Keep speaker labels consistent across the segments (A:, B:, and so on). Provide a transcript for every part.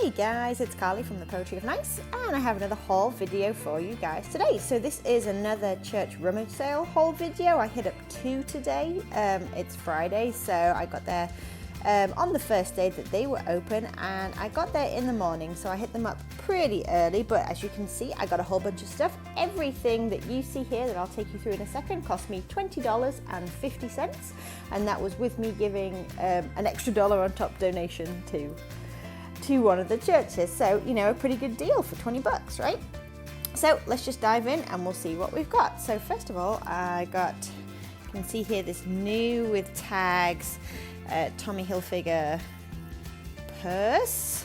A: Hey guys, it's Carly from the Poetry of Nice, and I have another haul video for you guys today. So this is another church rummage sale haul video. I hit up 2 today. It's Friday, so I got there on the first day that they were open, and I got there in the morning, so I hit them up pretty early. But as you can see, I got a whole bunch of stuff. Everything that you see here that I'll take you through in a second cost me $20.50, and that was with me giving an extra $1 on top donation to one of the churches. So, you know, a pretty good deal for 20 bucks, right? So let's just dive in and we'll see what we've got. So first of all, I got, you can see here, this new with tags Tommy Hilfiger purse.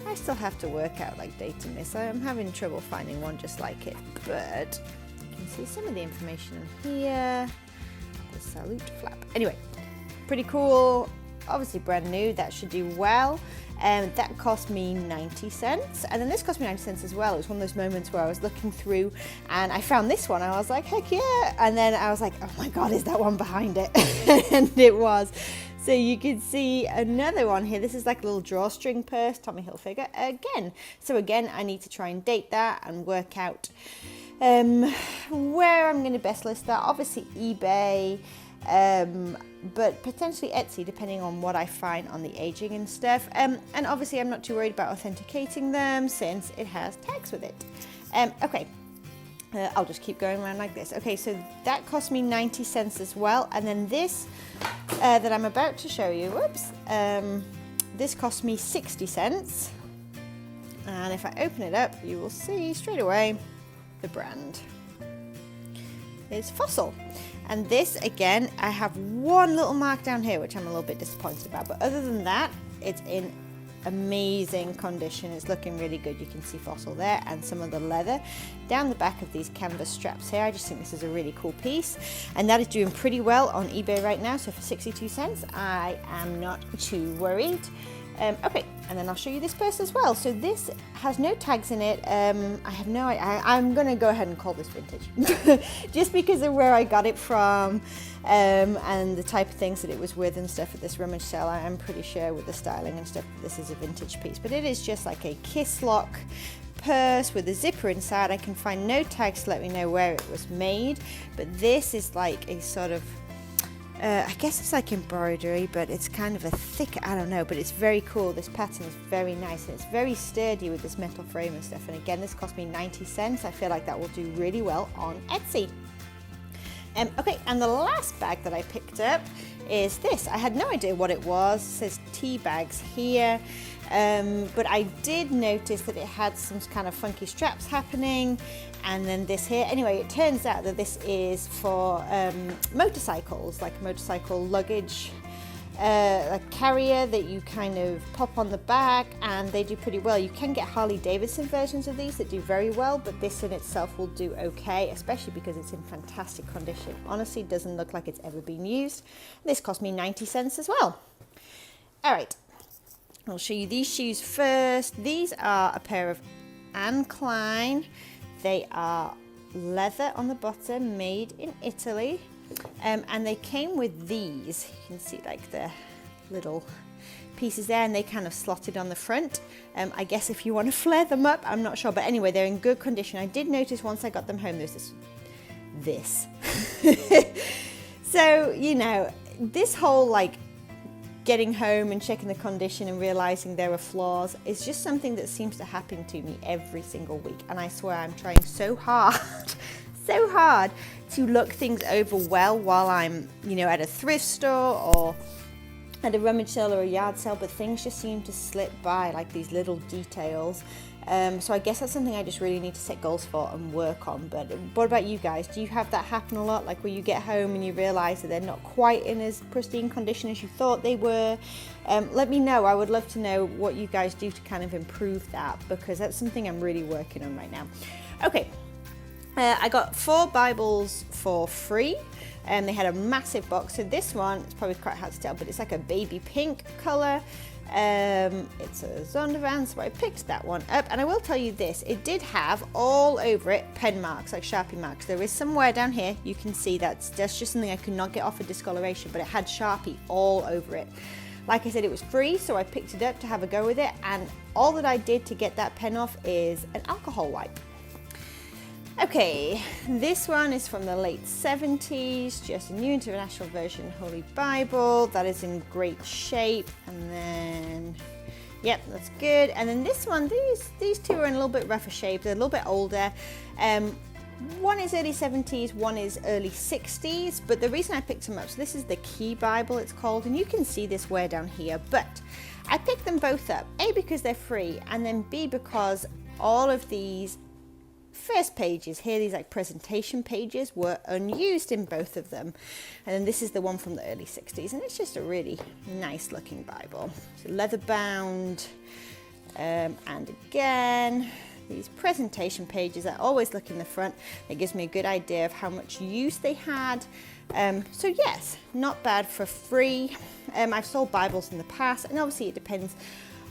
A: I still have to work out like dating this. I'm having trouble finding one just like it, but you can see some of the information in here. The salute flap. Anyway, pretty cool. Obviously brand new, that should do well. That cost me 90 cents, and then this cost me 90 cents as well. It was one of those moments where I was looking through and I found this one. I was like, heck yeah, and then I was like, oh my god, is that one behind it? And it was. So you can see another one here. This is like a little drawstring purse, Tommy Hilfiger again. So again, I need to try and date that and work out where I'm going to best list that. Obviously eBay, but potentially Etsy, depending on what I find on the aging and stuff. And obviously I'm not too worried about authenticating them since it has tags with it. Okay, I'll just keep going around like this. Okay, so that cost me 90 cents as well. And then this that I'm about to show you, whoops, this cost me 60 cents. And if I open it up, you will see straight away the brand is Fossil. And this, again, I have one little mark down here, which I'm a little bit disappointed about. But other than that, it's in amazing condition. It's looking really good. You can see Fossil there and some of the leather down the back of these canvas straps here. I just think this is a really cool piece. And that is doing pretty well on eBay right now. So for 62 cents, I am not too worried. Okay, and then I'll show you this purse as well. So this has no tags in it. I have no idea. I'm going to go ahead and call this vintage just because of where I got it from and the type of things that it was with and stuff at this rummage sale. I'm pretty sure with the styling and stuff this is a vintage piece, but it is just like a kiss lock purse with a zipper inside. I can find no tags to let me know where it was made, but this is like a sort of I guess it's like embroidery, but it's kind of a thick, I don't know, but it's very cool. This pattern is very nice and it's very sturdy with this metal frame and stuff. And again, this cost me 90 cents. I feel like that will do really well on Etsy. Okay, and the last bag that I picked up is this. I had no idea what it was. It says tea bags here, but I did notice that it had some kind of funky straps happening, and then this here. Anyway, it turns out that this is for motorcycles, like a motorcycle luggage, a carrier that you kind of pop on the back, and they do pretty well. You can get Harley Davidson versions of these that do very well, but this in itself will do okay, especially because it's in fantastic condition. Honestly, it doesn't look like it's ever been used. This cost me 90 cents as well. All right, I'll show you these shoes first. These are a pair of Anne Klein. They are leather on the bottom, made in Italy. And they came with these. You can see like the little pieces there, and they kind of slotted on the front. I guess if you want to flare them up, I'm not sure, but anyway, they're in good condition. I did notice once I got them home, there's this. So, you know, this whole like getting home and checking the condition and realizing there are flaws is just something that seems to happen to me every single week. And I swear I'm trying so hard to look things over well while I'm, you know, at a thrift store or at a rummage sale or a yard sale, but things just seem to slip by, like these little details. So I guess that's something I just really need to set goals for and work on. But what about you guys? Do you have that happen a lot? Like where you get home and you realize that they're not quite in as pristine condition as you thought they were? Let me know. I would love to know what you guys do to kind of improve that, because that's something I'm really working on right now. Okay. I got 4 Bibles for free, and they had a massive box. So this one, it's probably quite hard to tell, but it's like a baby pink color. It's a Zondervan, so I picked that one up. And I will tell you this, it did have all over it pen marks, like Sharpie marks. There is somewhere down here, you can see that's just something I could not get off a discoloration, but it had Sharpie all over it. Like I said, it was free, so I picked it up to have a go with it, and all that I did to get that pen off is an alcohol wipe. Okay, this one is from the late 70s, just a New International Version Holy Bible. That is in great shape. And then, yep, that's good. And then this one, these two are in a little bit rougher shape. They're a little bit older. One is early 70s, one is early 60s, but the reason I picked them up, so this is the Key Bible it's called, and you can see this wear down here, but I picked them both up, A, because they're free, and then B, because all of these first pages here, these like presentation pages, were unused in both of them. And then this is the one from the early 60s, and it's just a really nice looking Bible. So leather bound, and again, these presentation pages, I always look in the front. It gives me a good idea of how much use they had. So yes, not bad for free. I've sold Bibles in the past, and obviously it depends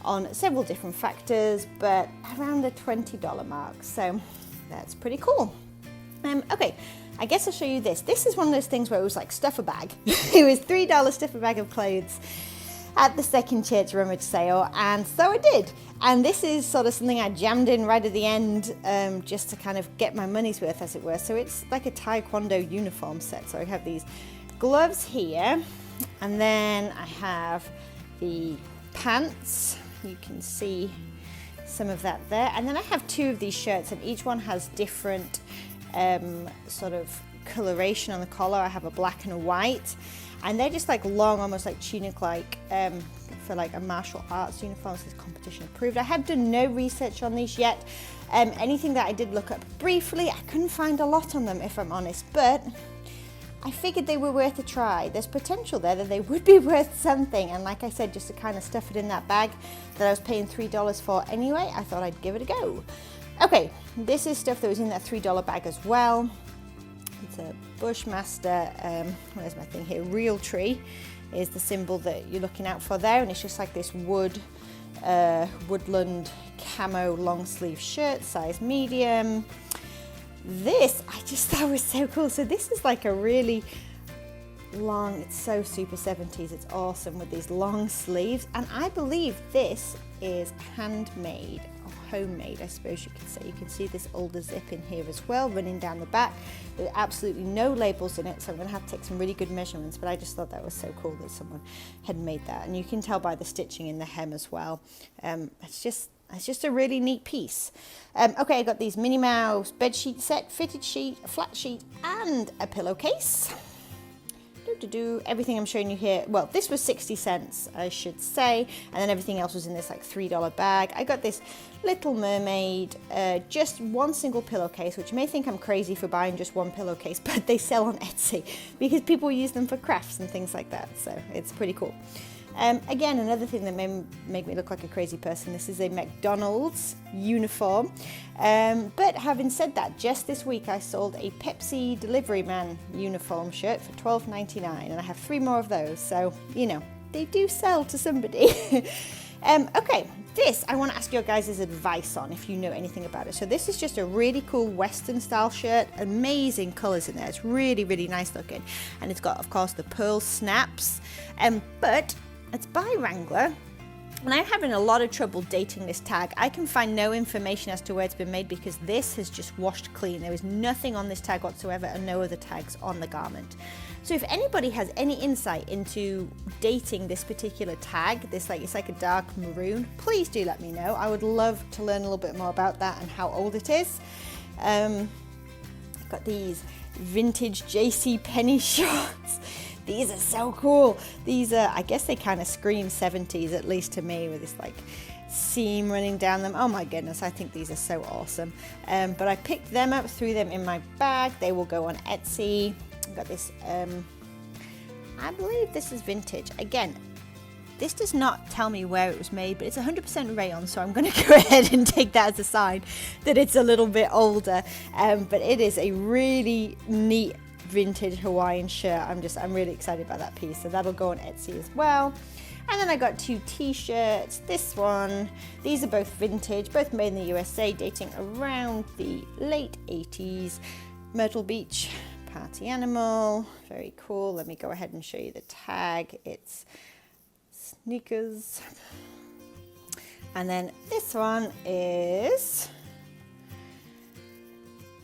A: on several different factors, but around the $20 mark. So that's pretty cool. Okay, I guess I'll show you this. This is one of those things where it was like stuff a bag. It was $3 stuff a bag of clothes at the Second Church Rummage sale, and so I did. And this is sort of something I jammed in right at the end, just to kind of get my money's worth, as it were. So it's like a Taekwondo uniform set. So I have these gloves here, and then I have the pants. You can see some of that there, and then I have two of these shirts, and each one has different sort of coloration on the collar. I have a black and a white, and they're just like long, almost like tunic like, for like a martial arts uniform. So it's competition approved. I have done no research on these yet. Anything that I did look up briefly, I couldn't find a lot on them, if I'm honest, but I figured they were worth a try. There's potential there that they would be worth something, and like I said, just to kind of stuff it in that bag that I was paying $3 for anyway, I thought I'd give it a go. Okay, this is stuff that was in that $3 bag as well. It's a Bushmaster, where's my thing here, Real Tree is the symbol that you're looking out for there, and it's just like this woodland camo long sleeve shirt, size medium. This I just thought was so cool. So this is like a really long, it's so super 70s, it's awesome with these long sleeves, and I believe this is handmade or homemade, I suppose you could say. You can see this older zip in here as well running down the back. There are absolutely no labels in it, so I'm going to have to take some really good measurements, but I just thought that was so cool that someone had made that, and you can tell by the stitching in the hem as well. It's just a really neat piece. Okay, I got these Minnie Mouse bed sheet set, fitted sheet, a flat sheet, and a pillowcase. Everything I'm showing you here, well, this was 60 cents, I should say, and then everything else was in this like $3 bag. I got this Little Mermaid, just one single pillowcase, which you may think I'm crazy for buying just one pillowcase, but they sell on Etsy because people use them for crafts and things like that, so it's pretty cool. Again, another thing that may make me look like a crazy person, this is a McDonald's uniform. But having said that, just this week I sold a Pepsi delivery man uniform shirt for $12.99, and I have 3 more of those, so, you know, they do sell to somebody. Okay, this I want to ask your guys' advice on, if you know anything about it. So this is just a really cool Western style shirt, amazing colours in there, it's really, really nice looking, and it's got, of course, the pearl snaps, but it's by Wrangler, and I'm having a lot of trouble dating this tag. I can find no information as to where it's been made because this has just washed clean. There is nothing on this tag whatsoever and no other tags on the garment. So if anybody has any insight into dating this particular tag, it's like a dark maroon, please do let me know. I would love to learn a little bit more about that and how old it is. I've got these vintage JC Penney shorts. These are so cool. These are, I guess they kind of scream 70s, at least to me, with this like seam running down them. Oh my goodness, I think these are so awesome. But I picked them up, threw them in my bag. They will go on Etsy. I've got this, I believe this is vintage. Again, this does not tell me where it was made, but it's 100% rayon, so I'm going to go ahead and take that as a sign that it's a little bit older. But it is a really neat vintage Hawaiian shirt. I'm really excited about that piece, so that'll go on Etsy as well. And then I got 2 t-shirts. This one, these are both vintage, both made in the USA, dating around the late 80s. Myrtle Beach party animal, very cool. Let me go ahead and show you the tag. It's sneakers. And then this one is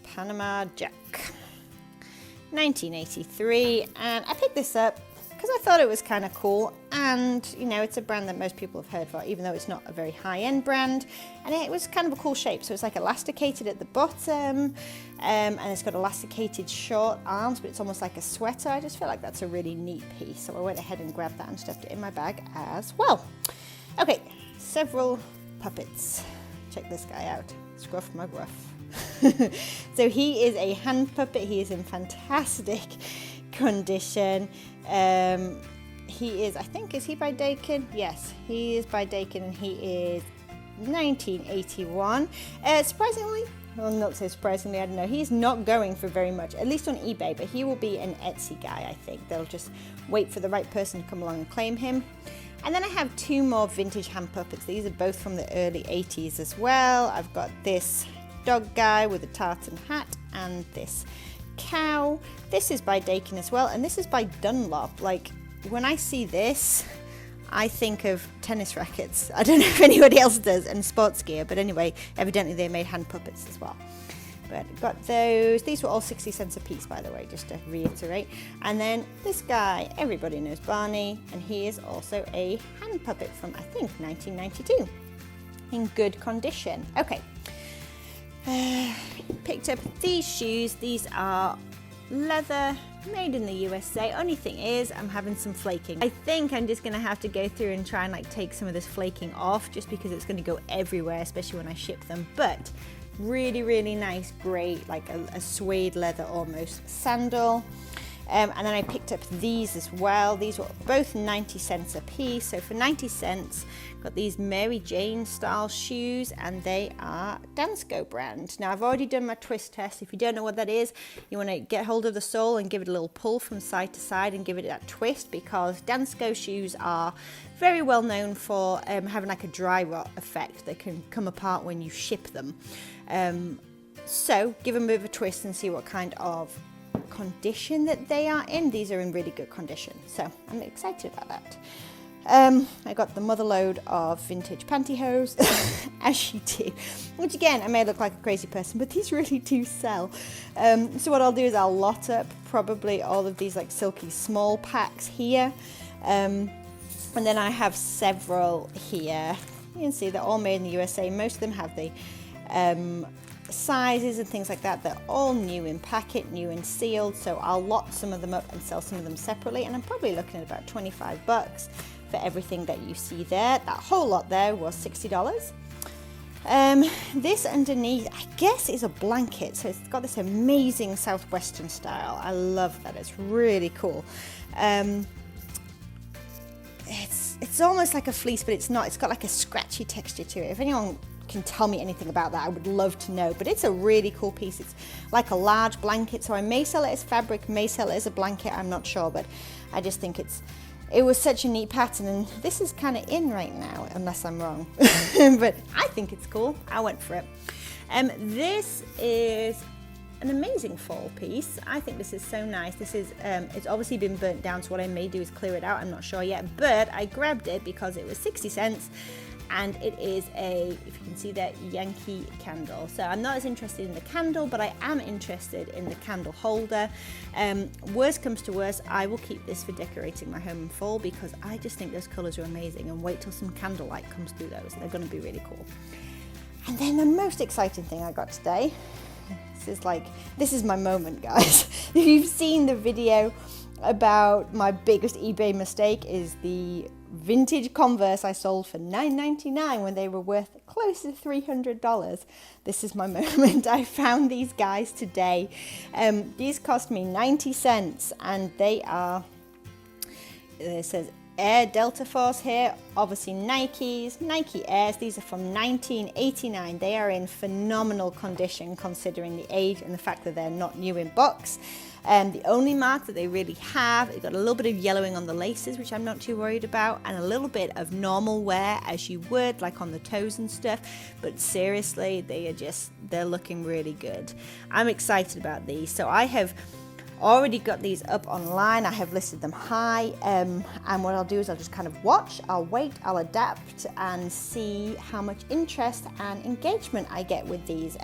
A: Panama Jack, 1983, and I picked this up because I thought it was kind of cool, and you know, it's a brand that most people have heard for, even though it's not a very high-end brand, and it was kind of a cool shape. So it's like elasticated at the bottom, and it's got elasticated short arms, but it's almost like a sweater. I just feel like that's a really neat piece, so I went ahead and grabbed that and stuffed it in my bag as well. Okay, several puppets. Check this guy out, Scruff McGruff. So he is a hand puppet. He is in fantastic condition. He is, I think, is he by Dakin? Yes, he is by Dakin, and he is 1981. Surprisingly, well, not so surprisingly, I don't know, he's not going for very much, at least on eBay, but he will be an Etsy guy, I think. They'll just wait for the right person to come along and claim him. And then I have two more vintage hand puppets. These are both from the early 80s as well. I've got this dog guy with a tartan hat and this cow. This is by Dakin as well, and this is by Dunlop. Like, when I see this, I think of tennis rackets. I don't know if anybody else does, and sports gear, but anyway, evidently they made hand puppets as well. But got those. These were all 60 cents a piece, by the way, just to reiterate. And then this guy, everybody knows Barney, and he is also a hand puppet from, I think, 1992, in good condition. Okay. Picked up these shoes. These are leather, made in the USA. Only thing is, I'm having some flaking. I think I'm just gonna have to go through and try and like take some of this flaking off, just because it's gonna go everywhere, especially when I ship them. But really, really nice, great, like a suede leather almost sandal. And then I picked up these as well. These were both 90 cents a piece. So for 90 cents, got these Mary Jane style shoes, and they are Dansko brand. Now I've already done my twist test. If you don't know what that is, you want to get hold of the sole and give it a little pull from side to side and give it that twist, because Dansko shoes are very well known for having like a dry rot effect. They can come apart when you ship them. So give them a bit of a twist and see what kind of condition that they are in. These are in really good condition, so I'm excited about that. I got the mother load of vintage pantyhose, as you do, which again, I may look like a crazy person, but these really do sell. So what I'll do is I'll lot up probably all of these like silky small packs here, and then I have several here. You can see they're all made in the USA. Most of them have the sizes and things like that. They're all new in packet, new and sealed, so I'll lot some of them up and sell some of them separately, and I'm probably looking at about 25 bucks for everything that you see there. That whole lot there was $60. This underneath, I guess, is a blanket, so it's got this amazing southwestern style. I love that. It's really cool. It's almost like a fleece, but it's not. It's got like a scratchy texture to it. If anyone can tell me anything about that, I would love to know. But it's a really cool piece. It's like a large blanket, so I may sell it as fabric, may sell it as a blanket, I'm not sure, but I just think it was such a neat pattern, and this is kind of in right now, unless I'm wrong. But I think it's cool. I went for it. This is an amazing fall piece. I think this is so nice. This is it's obviously been burnt down, so what I may do is clear it out. I'm not sure yet, but I grabbed it because it was 60 cents. And it is if you can see that, Yankee candle. So I'm not as interested in the candle, but I am interested in the candle holder. Worst comes to worst, I will keep this for decorating my home in fall, because I just think those colors are amazing, and wait till some candlelight comes through those. They're gonna be really cool. And then the most exciting thing I got today, this is my moment, guys. If you've seen the video about my biggest eBay mistake, is the vintage Converse I sold for $9.99 when they were worth close to $300. This is my moment. I found these guys today. These cost me 90 cents, and they are, it says Air Delta Force here, obviously Nikes, Nike Airs. These are from 1989. They are in phenomenal condition considering the age and the fact that they're not new in box. The only mark that they really have, they've got a little bit of yellowing on the laces, which I'm not too worried about, and a little bit of normal wear as you would, like on the toes and stuff. But seriously, they're looking really good. I'm excited about these. So I have already got these up online. I have listed them high, and what I'll do is I'll just kind of watch, I'll wait, I'll adapt and see how much interest and engagement I get with these.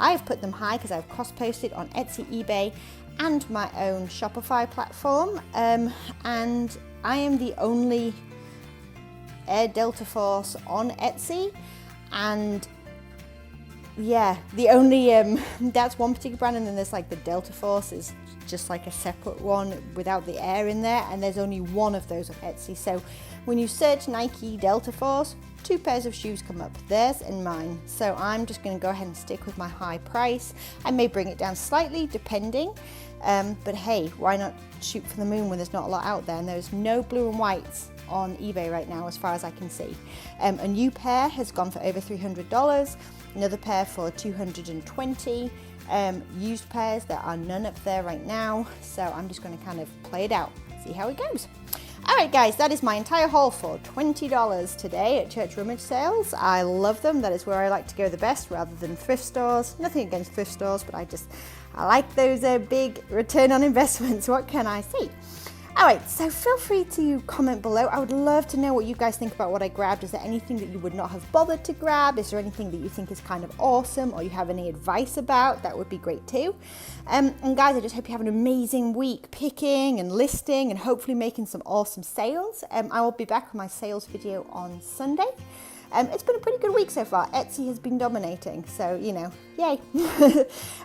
A: I've put them high because I've cross-posted on Etsy, eBay and my own Shopify platform, and I am the only Air Delta Force on Etsy, and yeah, the only that's one particular brand, and then there's like the Delta Force is just like a separate one without the air in there, and there's only one of those on Etsy. So when you search Nike Delta Force, 2 pairs of shoes come up, theirs and mine. So I'm just going to go ahead and stick with my high price. I may bring it down slightly depending, but hey, why not shoot for the moon when there's not a lot out there? And there's no blue and whites on eBay right now as far as I can see. A new pair has gone for over $300, another pair for $220. Used pairs, there are none up there right now, so I'm just going to kind of play it out, see how it goes. Alright guys, that is my entire haul for $20 today at Church Rummage sales. I love them. That is where I like to go the best rather than thrift stores. Nothing against thrift stores, but I like those big return on investments. What can I say? Alright, so feel free to comment below. I would love to know what you guys think about what I grabbed. Is there anything that you would not have bothered to grab? Is there anything that you think is kind of awesome or you have any advice about? That would be great too. And guys, I just hope you have an amazing week picking and listing and hopefully making some awesome sales. I will be back with my sales video on Sunday. It's been a pretty good week so far. Etsy has been dominating, so you know, yay.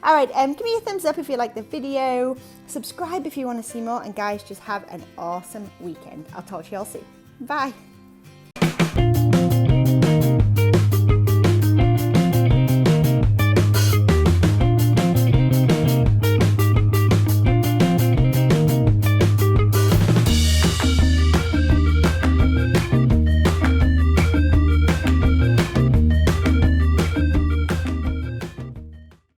A: Alright, give me a thumbs up if you like the video, subscribe if you want to see more, and guys, just have an awesome weekend. I'll talk to you all soon. Bye.